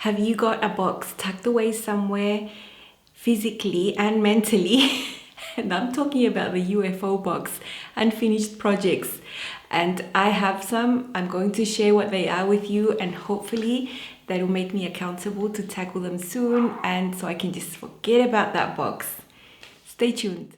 Have you got a box tucked away somewhere physically and mentally? And I'm talking about the UFO box, unfinished projects. And I have some. I'm going to share what they are with you, and hopefully that will make me accountable to tackle them soon, and so I can just forget about that box. Stay tuned.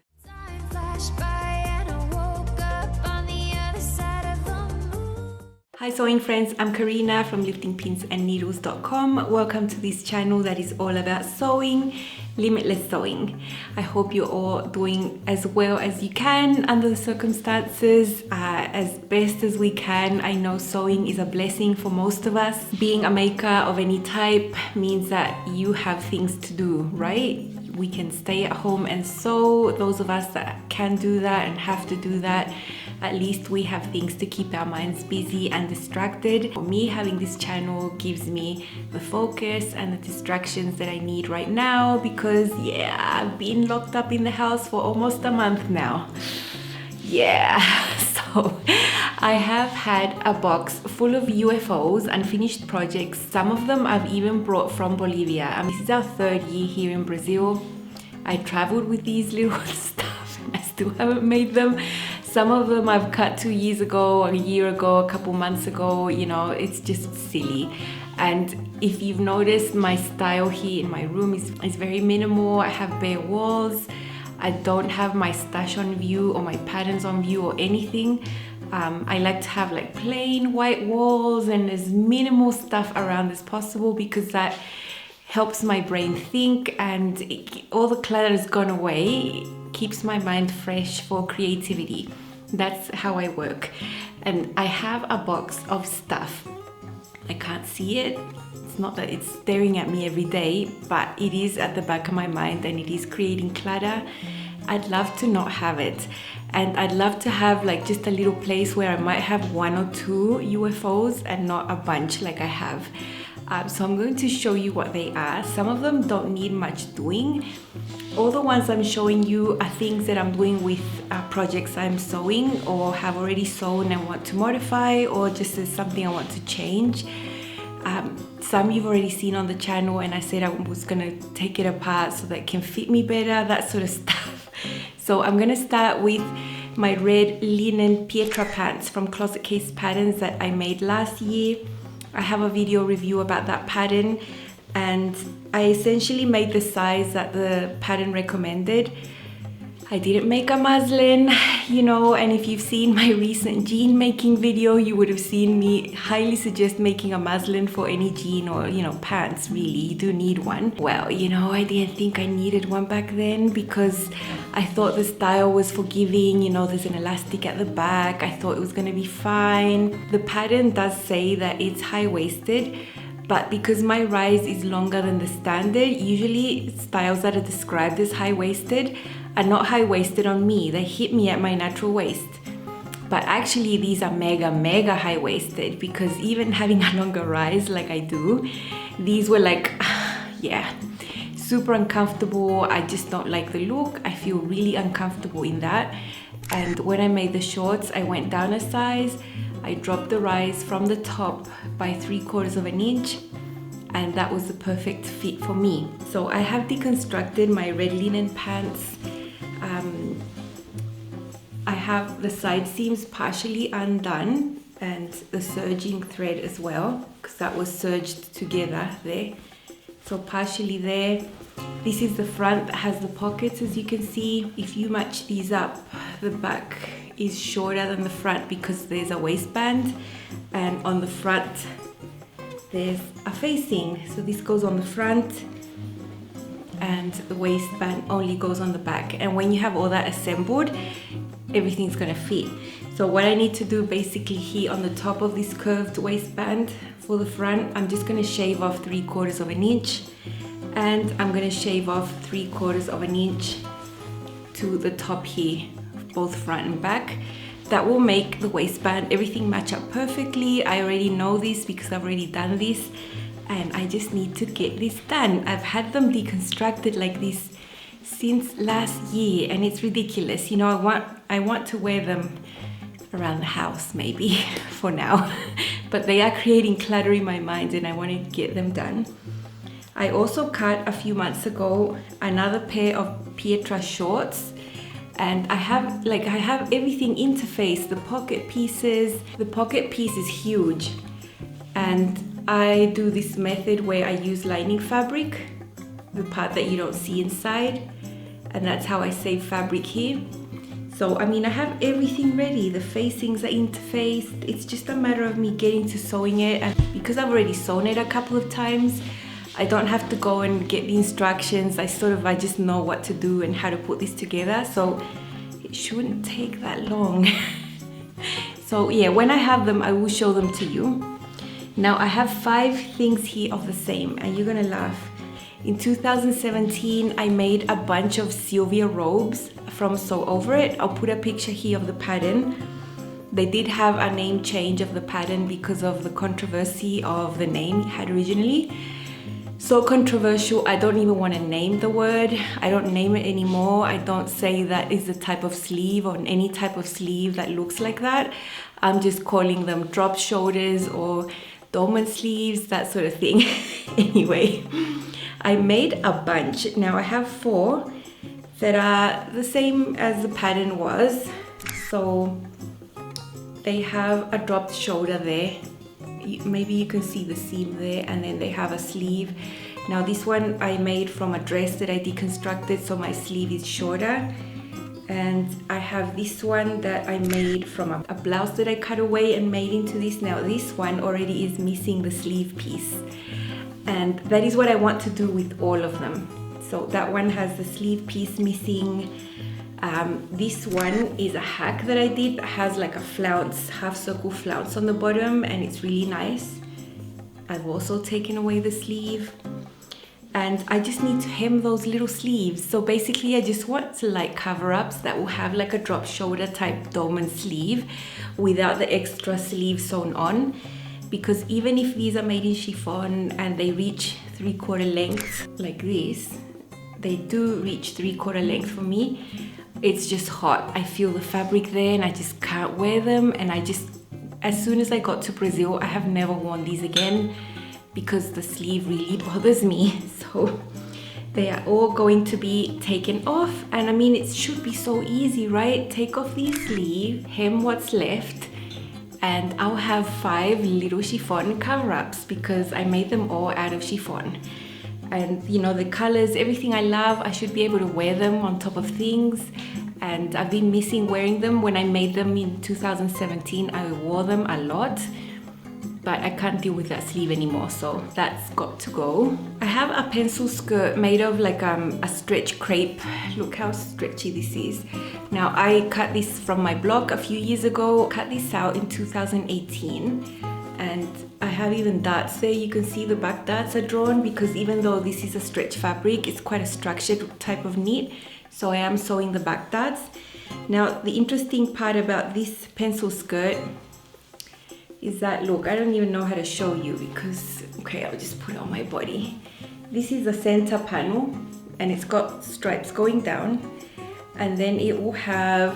Hi sewing friends, I'm Karina from liftingpinsandneedles.com. Welcome to this channel that is all about sewing, limitless sewing. I hope you're all doing as well as you can under the circumstances, as best as we can. I know sewing is a blessing for most of us. Being a maker of any type means that you have things to do, right? We can stay at home and sew. Those of us that can do that and have to do that, at least we have things to keep our minds busy and distracted. For me, having this channel gives me the focus and the distractions that I need right now because, yeah, I've been locked up in the house for almost a month now. Yeah, so I have had a box full of UFOs, unfinished projects. Some of them I've even brought from Bolivia. This is our third year here in Brazil. I traveled with these little stuff and I still haven't made them. Some of them I've cut 2 years ago, a year ago, a couple months ago. You know, it's just silly. And if you've noticed, my style here in my room is very minimal. I have bare walls. I don't have my stash on view or my patterns on view or anything. I like to have like plain white walls and as minimal stuff around as possible because that helps my brain think, and all the clutter has gone away, keeps my mind fresh for creativity. That's how I work. And I have a box of stuff. I can't see it. It's not that it's staring at me every day, but it is at the back of my mind and it is creating clutter. I'd love to not have it. And I'd love to have like just a little place where I might have 1 or 2 UFOs and not a bunch like I have. So I'm going to show you what they are. Some of them don't need much doing. All the ones I'm showing you are things that I'm doing with projects I'm sewing or have already sewn and want to modify, or just as something I want to change. Some you've already seen on the channel, and I said I was gonna take it apart so that it can fit me better, that sort of stuff. So I'm gonna start with my red linen Pietra pants from Closet Case Patterns that I made last year. I have a video review about that pattern, and I essentially made the size that the pattern recommended. I didn't make a muslin, you know, and if you've seen my recent jean making video, you would have seen me highly suggest making a muslin for any jean or, you know, pants. Really, you do need one. Well, you know, I didn't think I needed one back then because I thought the style was forgiving. You know, there's an elastic at the back. I thought it was gonna be fine. The pattern does say that it's high-waisted, but because my rise is longer than the standard, usually styles that are described as high-waisted are not high-waisted on me. They hit me at my natural waist. But actually these are mega high-waisted because even having a longer rise like I do, these were like, yeah, super uncomfortable. I just don't like the look. I feel really uncomfortable in that. And when I made the shorts, I went down a size. I dropped the rise from the top by 3/4 of an inch, and that was the perfect fit for me. So I have deconstructed my red linen pants. I have the side seams partially undone and the serging thread as well, because that was serged together there. So partially there. This is the front that has the pockets, as you can see. If you match these up, the back is shorter than the front because there's a waistband, and on the front there's a facing. So this goes on the front and the waistband only goes on the back. And when you have all that assembled, everything's gonna fit. So what I need to do basically here on the top of this curved waistband for the front, I'm just gonna shave off 3/4 of an inch, and I'm gonna shave off 3/4 of an inch to the top here, both front and back. That will make the waistband, everything match up perfectly. I already know this because I've already done this, and I just need to get this done. I've had them deconstructed like this since last year, and it's ridiculous. You know, I want to wear them around the house maybe for now, but they are creating clutter in my mind and I wanted to get them done. I also cut a few months ago another pair of Pietra shorts, and I have everything interfaced, the pocket pieces. The pocket piece is huge, and I do this method where I use lining fabric, the part that you don't see inside, and that's how I save fabric here. So I mean, I have everything ready. The facings are interfaced. It's just a matter of me getting to sewing it, and because I've already sewn it a couple of times, I don't have to go and get the instructions. I just know what to do and how to put this together, so it shouldn't take that long. So yeah, when I have them, I will show them to you. Now I have 5 things here of the same, and you're gonna laugh. In 2017, I made a bunch of Sylvia robes from Sew Over It. I'll put a picture here of the pattern. They did have a name change of the pattern because of the controversy of the name it had originally. So controversial, I don't even want to name the word. I don't name it anymore. I don't say that is the type of sleeve or any type of sleeve that looks like that. I'm just calling them drop shoulders or dolman sleeves, that sort of thing. Anyway, I made a bunch. Now I have 4 that are the same as the pattern was. So they have a dropped shoulder there. Maybe you can see the seam there, and then they have a sleeve. Now this one I made from a dress that I deconstructed, so my sleeve is shorter. And I have this one that I made from a blouse that I cut away and made into this. Now this one already is missing the sleeve piece, and that is what I want to do with all of them. So that one has the sleeve piece missing. This one is a hack that I did that has like a flounce, half circle flounce on the bottom, and it's really nice. I've also taken away the sleeve, and I just need to hem those little sleeves. So basically I just want to like cover-ups that will have like a drop shoulder type dolman sleeve without the extra sleeve sewn on, because even if these are made in chiffon and they reach 3/4 length like this, they do reach 3/4 length for me. It's just hot. I feel the fabric there and I just can't wear them. And as soon as I got to Brazil, I have never worn these again because the sleeve really bothers me. So they are all going to be taken off. And I mean, it should be so easy, right? Take off the sleeve, hem what's left, and I'll have 5 little chiffon cover-ups because I made them all out of chiffon. And you know, the colors, everything I love, I should be able to wear them on top of things. And I've been missing wearing them. When I made them in 2017, I wore them a lot, but I can't deal with that sleeve anymore, so that's got to go. I have a pencil skirt made of like a stretch crepe. Look how stretchy this is. Now I cut this from my blog a few years ago, cut this out in 2018. And I have even darts there. You can see the back darts are drawn because even though this is a stretch fabric, it's quite a structured type of knit. So I am sewing the back darts. Now the interesting part about this pencil skirt is that, look, I don't even know how to show you because, okay, I'll just put it on my body. This is the center panel and it's got stripes going down, and then it will have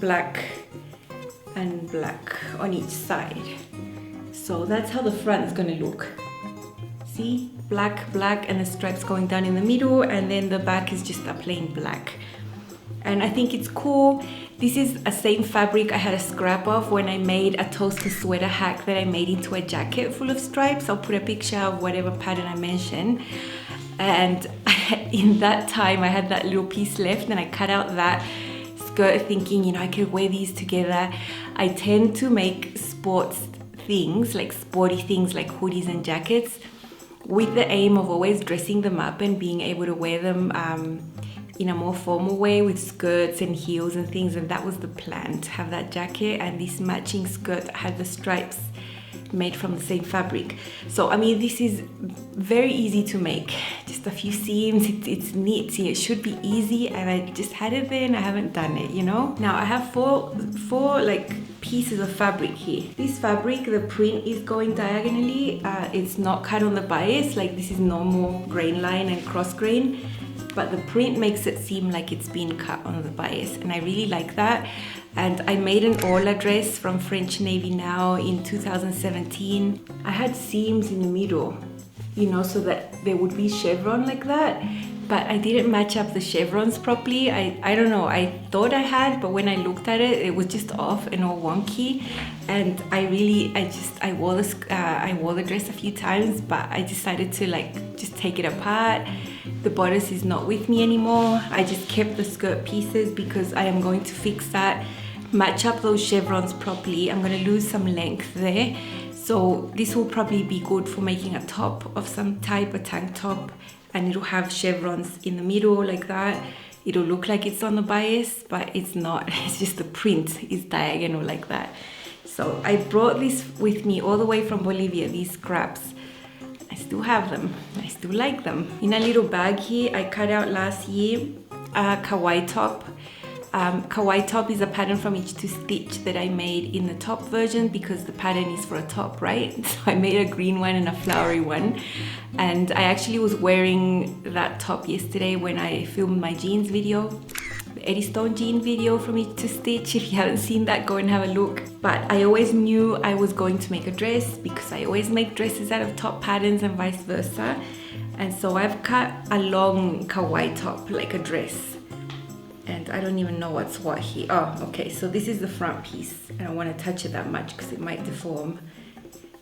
black and black on each side. So that's how the front is gonna look. See, black, black, and the stripes going down in the middle, and then the back is just a plain black. And I think it's cool. This is a same fabric I had a scrap of when I made a toaster sweater hack that I made into a jacket full of stripes. I'll put a picture of whatever pattern I mentioned. And in that time, I had that little piece left and I cut out that skirt thinking, you know, I could wear these together. I tend to make sporty things like hoodies and jackets with the aim of always dressing them up and being able to wear them in a more formal way with skirts and heels and things. And that was the plan, to have that jacket and this matching skirt that had the stripes made from the same fabric. So I mean, this is very easy to make, just a few seams. It's neat, it should be easy, and I just had it there and I haven't done it, you know. Now I have four like pieces of fabric here. This fabric, the print is going diagonally. It's not cut on the bias, like this is normal grain line and cross grain. but the print makes it seem like it's been cut on the bias, and I really like that. And I made an Orla dress from French Navy Now in 2017. I had seams in the middle, you know, so that there would be chevron like that, but I didn't match up the chevrons properly. I don't know, I thought I had, but when I looked at it, it was just off and all wonky. And I wore the dress a few times, but I decided to like just take it apart. The bodice is not with me anymore. I just kept the skirt pieces because I am going to fix that, match up those chevrons properly. I'm going to lose some length there. So this will probably be good for making a top of some type, a tank top, and it'll have chevrons in the middle like that. It'll look like it's on the bias, but it's not. It's just the print is diagonal like that. So I brought this with me all the way from Bolivia, these scraps. I still have them. I still like them. In a little bag here, I cut out last year a Kawai top. Kawai top is a pattern from Itch to Stitch that I made in the top version because the pattern is for a top, right? So I made a green one and a flowery one. And I actually was wearing that top yesterday when I filmed my jeans video, the Eddie Stone jean video from Itch to Stitch. If you haven't seen that, go and have a look. But I always knew I was going to make a dress because I always make dresses out of top patterns and vice versa. And so I've cut a long Kawai top, like a dress. And I don't even know what's what here. Oh, okay, so this is the front piece. I don't want to touch it that much because it might deform.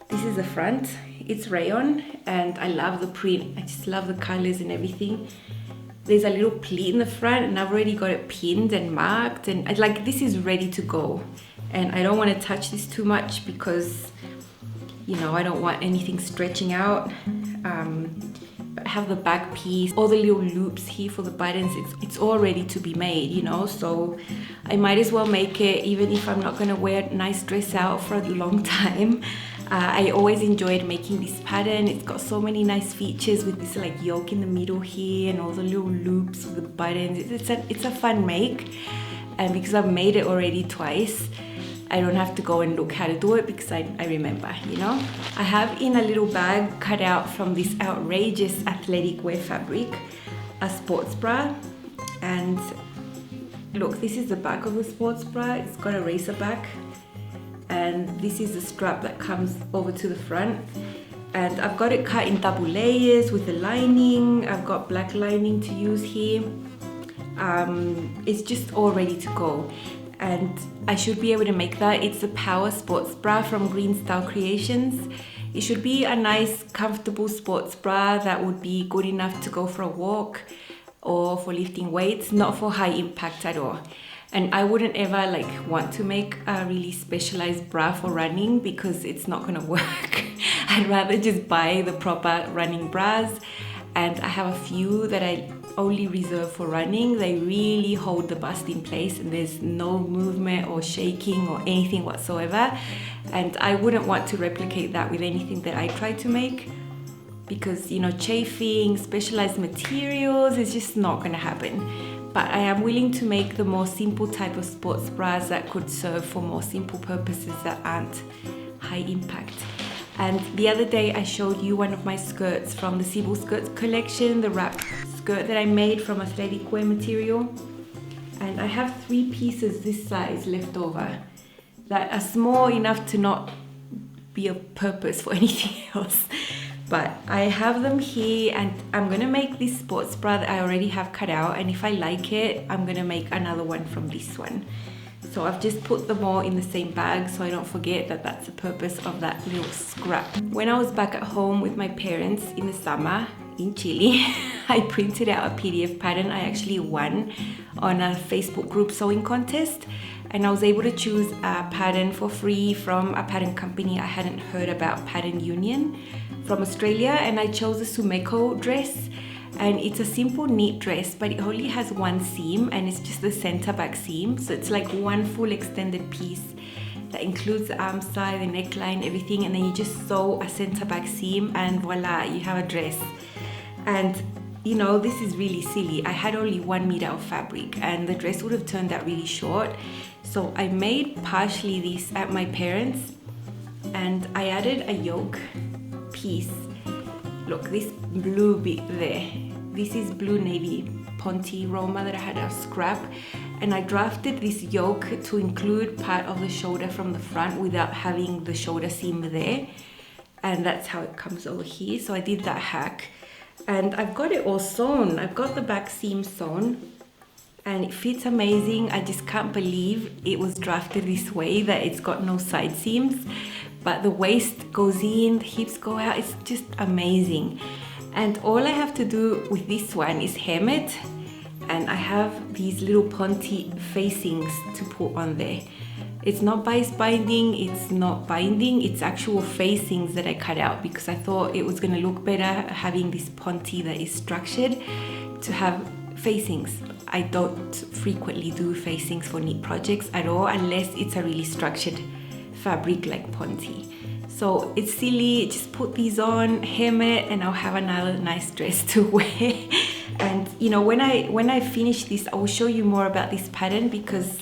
This is the front. It's rayon and I love the print. I just love the colors and everything. There's a little pleat in the front and I've already got it pinned and marked, and this is ready to go. And I don't want to touch this too much because, you know, I don't want anything stretching out. But I have the back piece, all the little loops here for the buttons. It's all ready to be made, you know, so I might as well make it even if I'm not gonna wear a nice dress out for a long time. I always enjoyed making this pattern. It's got so many nice features with this like yoke in the middle here and all the little loops with the buttons. It's a fun make, and because I've made it already twice, I don't have to go and look how to do it because I remember, you know. I have in a little bag cut out from this outrageous athletic wear fabric a sports bra, and look, this is the back of the sports bra. It's got a racer back, and this is the strap that comes over to the front, and I've got it cut in double layers with the lining. I've got black lining to use here. It's just all ready to go. And I should be able to make that. It's a power sports bra from Green Style Creations. It should be a nice, comfortable sports bra that would be good enough to go for a walk or for lifting weights, not for high impact at all. And I wouldn't ever like want to make a really specialized bra for running because it's not gonna work. I'd rather just buy the proper running bras. And I have a few that I only reserved for running. They really hold the bust in place and there's no movement or shaking or anything whatsoever. And I wouldn't want to replicate that with anything that I try to make because, you know, chafing, specialized materials is just not going to happen. But I am willing to make the more simple type of sports bras that could serve for more simple purposes that aren't high impact. And the other day I showed you one of my skirts from the Cebu Skirts collection, the wrap skirt that I made from athletic wear material. And I have 3 pieces this size left over that are small enough to not be of purpose for anything else. But I have them here and I'm gonna make this sports bra that I already have cut out, and if I like it, I'm gonna make another one from this one. So I've just put them all in the same bag so I don't forget that that's the purpose of that little scrap. When I was back at home with my parents in the summer in Chile, I printed out a PDF pattern. I actually won on a Facebook group sewing contest, and I was able to choose a pattern for free from a pattern company I hadn't heard about, Pattern Union from Australia, and I chose a Sumeko dress. And it's a simple neat dress, but it only has one seam and it's just the center back seam. So it's like one full extended piece that includes the arm side, the neckline, everything. And then you just sew a center back seam and voila, you have a dress. And you know, this is really silly. I had only 1 meter of fabric and the dress would have turned out really short. So I made partially this at my parents' and I added a yoke piece. Look, this blue bit there, this is blue navy ponte Roma that I had a scrap, and I drafted this yoke to include part of the shoulder from the front without having the shoulder seam there, and that's how it comes over here. So I did that hack, and I've got it all sewn. I've got the back seam sewn and it fits amazing. I just can't believe it was drafted this way, that it's got no side seams, but the waist goes in, the hips go out. It's just amazing. And all I have to do with this one is hem it, and I have these little ponte facings to put on there. It's not bias binding, it's not binding, it's actual facings that I cut out because I thought it was going to look better having this ponte that is structured to have facings. I don't frequently do facings for knit projects at all unless it's a really structured fabric like ponte. So it's silly, just put these on, hem it, and I'll have another nice dress to wear. And you know, when I finish this, I will show you more about this pattern because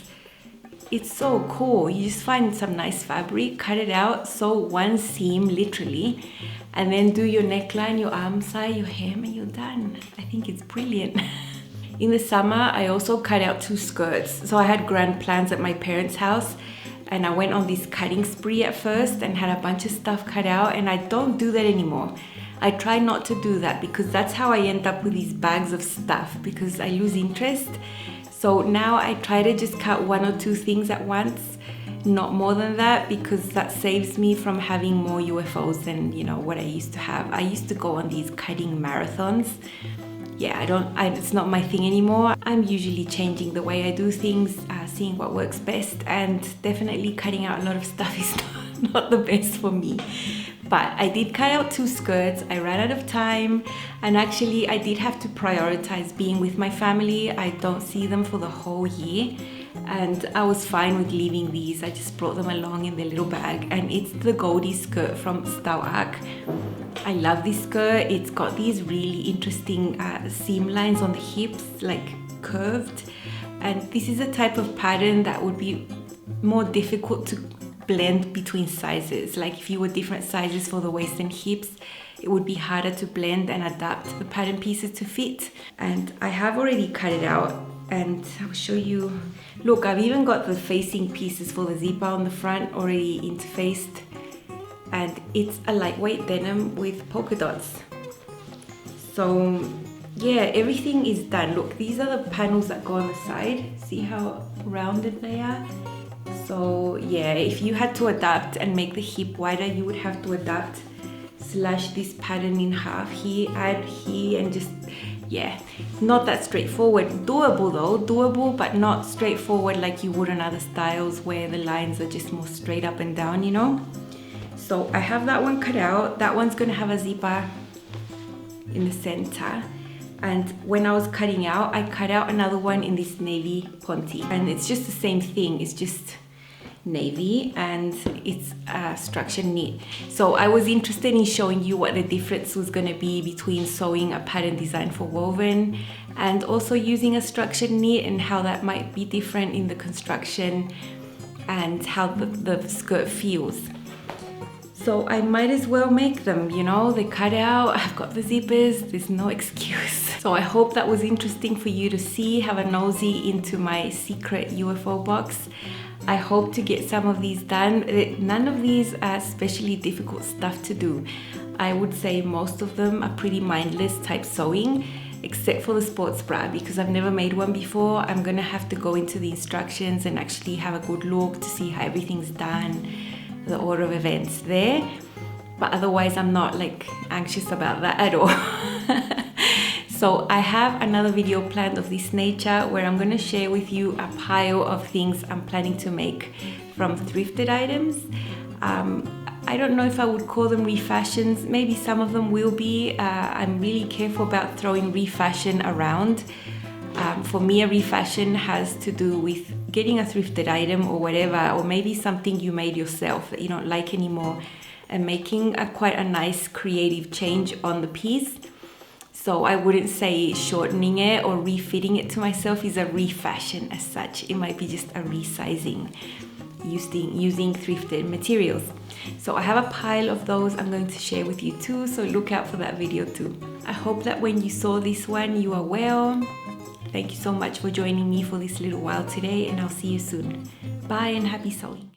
it's so cool. You just find some nice fabric, cut it out, sew one seam literally, and then do your neckline, your arm side, your hem, and you're done. I think it's brilliant. In the summer, I also cut out 2 skirts. So I had grand plans at my parents' house, and I went on this cutting spree at first and had a bunch of stuff cut out, and I don't do that anymore. I try not to do that because that's how I end up with these bags of stuff, because I lose interest. So now I try to just cut 1 or 2 things at once, not more than that, because that saves me from having more UFOs than, you know, what I used to have. I used to go on these cutting marathons. Yeah, it's not my thing anymore. I'm usually changing the way I do things, seeing what works best, and definitely cutting out a lot of stuff is not the best for me. But I did cut out 2 skirts. I ran out of time, and actually I did have to prioritize being with my family. I don't see them for the whole year, and I was fine with leaving these. I just brought them along in their little bag, and it's the Goldie skirt from Star Arc. I love this skirt. It's got these really interesting seam lines on the hips, like curved, and this is a type of pattern that would be more difficult to blend between sizes. Like if you were different sizes for the waist and hips, it would be harder to blend and adapt the pattern pieces to fit. And I have already cut it out, and I'll show you. Look, I've even got the facing pieces for the zipper on the front already interfaced, and it's a lightweight denim with polka dots. So yeah, everything is done. Look, these are the panels that go on the side. See how rounded they are? So yeah, if you had to adapt and make the hip wider, you would have to adapt, slash this pattern in half here, add here, and just, yeah, not that straightforward. Doable though, doable, but not straightforward like you would on other styles where the lines are just more straight up and down, you know? So I have that one cut out. That one's gonna have a zipper in the center. And when I was cutting out, I cut out another one in this navy ponte. And it's just the same thing, it's just navy, and it's structured knit. So I was interested in showing you what the difference was gonna be between sewing a pattern design for woven and also using a structured knit, and how that might be different in the construction and how the skirt feels. So I might as well make them, you know, they cut out, I've got the zippers, there's no excuse. So I hope that was interesting for you to see, have a nosy into my secret UFO box. I hope to get some of these done. None of these are especially difficult stuff to do. I would say most of them are pretty mindless type sewing, except for the sports bra, because I've never made one before. I'm gonna have to go into the instructions and actually have a good look to see how everything's done, the order of events there, but otherwise I'm not like anxious about that at all. So I have another video planned of this nature where I'm going to share with you a pile of things I'm planning to make from thrifted items. I don't know if I would call them refashions. Maybe some of them will be. I'm really careful about throwing refashion around. For me, a refashion has to do with getting a thrifted item or whatever, or maybe something you made yourself that you don't like anymore, and making quite a nice creative change on the piece. So I wouldn't say shortening it or refitting it to myself is a refashion as such. It might be just a resizing. using thrifted materials. So I have a pile of those I'm going to share with you too, so look out for that video too. I hope that when you saw this one you are well. Thank you so much for joining me for this little while today, and I'll see you soon. Bye and happy sewing.